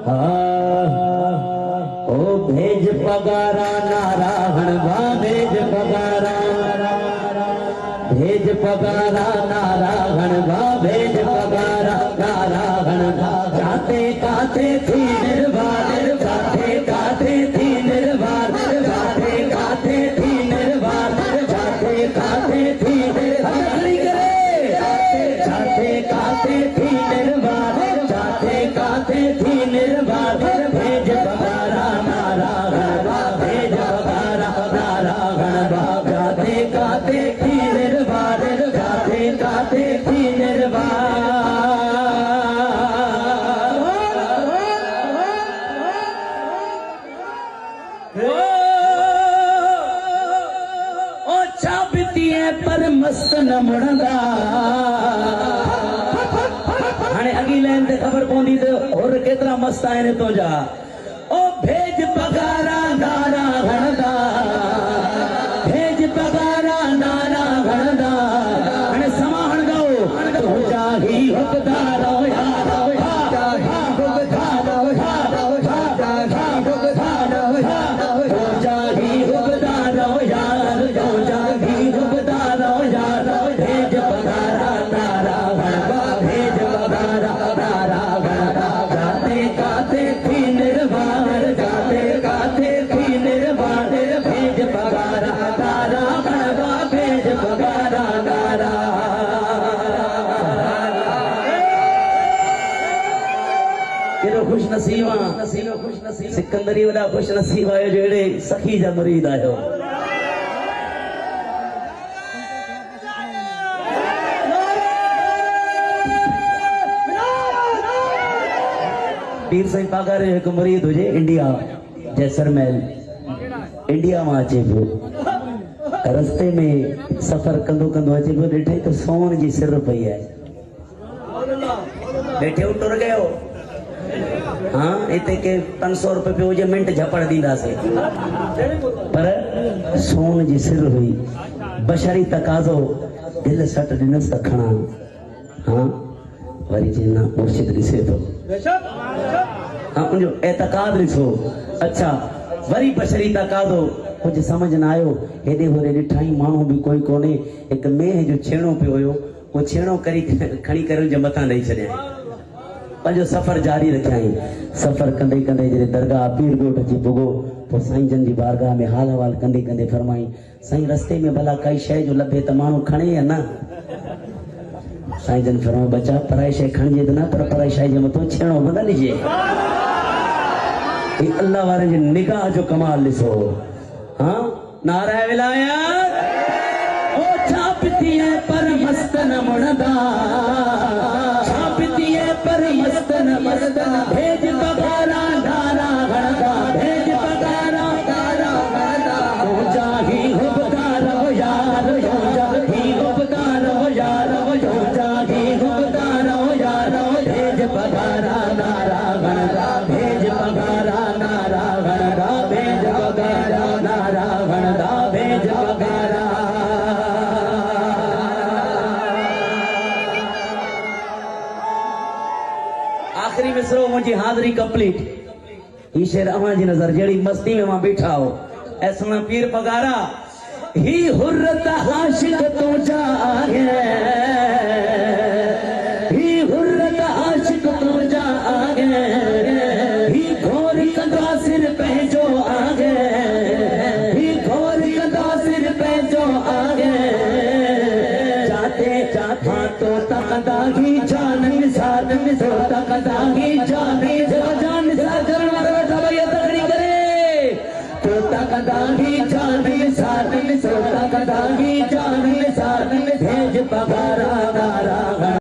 ओ भेज पगारा नारायण भा भेज पगारा भेज पगारा नारायण भा भेज पगारा नारायण भा जाते काते थी निर्वाण जाते काते थी निर्वाण जाते काते थी निर्वाण जाते काते थी जाते काते थी निर्वाण जाते काते थी निर्वाण भेज पगारा नारायण भा भेज पगारा नारायण भा जाते काते थी निर्वाण जाते काते थी निर्वाण ओ चाबती है पर मस्त न मुड़दा हाणे अगी लाइन ते खबर पवंदी त और केतिरा मस्त आहिनि तुंहिंजा ओ भेज पगारा नारायण दा भेज पगारा नारायण दा हाणे समाहण गाओ तुंहिंजा ही हुकदार खुश नसीबा सिकंदरी वॾा खुश नसीब आयो जहिड़े सखी जा मुरीद आयो पीर साईं पागारे हिकु मुरीद हुजे इंडिया जैसलमेर इंडिया मां अचे पियो रस्ते में सफ़र कंदो कंदो अचे पियो ॾिठे त सोन जी सिर पई आहे ॾिठे टुर गयो हाँ इतने के 500 रुपए पे हुजे मिंट झपड़ दींदासीं पर सोन जी सिर हुई बशरी तकाज़ो दिल सट ॾिनसि त खणा हाँ वरी जिन्ना मुर्शिद ॾिसे थो हाँ उनजो एतक़ाद ॾिसो अच्छा वरी बशरी तकाज़ो कुछ समझ न आयो हेॾे होॾे ॾिठाई माण्हू बि कोई कोन्हे हिकु मेह जो छेणो पियो हुयो उहो छेणो खणी करे उनजे मथां ॾेई छॾियईं पंहिंजो सफ़र जारी रखियईं सफ़र कंदे कंदे जॾहिं दरगाह पीर ॻोठ अची पुॻो पोइ साईं जन जी बारगाह में हाल अहवाल कंदे कंदे फरमाई साईं रस्ते में भला काई शइ जो लभे त माण्हू खणे या न साईं जन फरमायो बचा पराई शइ खणिजे त न पर पराई शइ जे मथां छेणो बि न ॾिजे ही अल्लाह वारनि जी निगाह जो कमाल ॾिसो हाँ नाराए विलायत ओ छा पिती है पर मस्त न मुणदा पर मस्त न भेज पगारा नारायण दा भेज पगारा नारायण दा हो जाही हुबदार हो यार हो जाही हुबदार हो यार हो जाही हुबदार हो यार भेज पगारा नारायण दा भेज पगारा नारायण दा भेज पगारा नारायण दा भेज पगारा आखिरी मिसरो मुझी हाज़री कंप्लीट ही शेर अवां जी नजर जड़ी मस्ती में मां बैठा हो ऐसा पीर पगारा ही हुर्रत आशिक तो जागे ही हुर्रत आशिक तो जागे ही घोर कंदा सिर पंहिंजो आगे ही घोर कंदा सिर पंहिंजो आगे जाते जाता तो तकदा ही जान निसार निसो तकदा ही जाने जान निसार चरण वाला बैठा भैया तकड़ी करे तो तकदा ही जान निसार निसो तकदा ही जान निसार भेज पगारा नारायण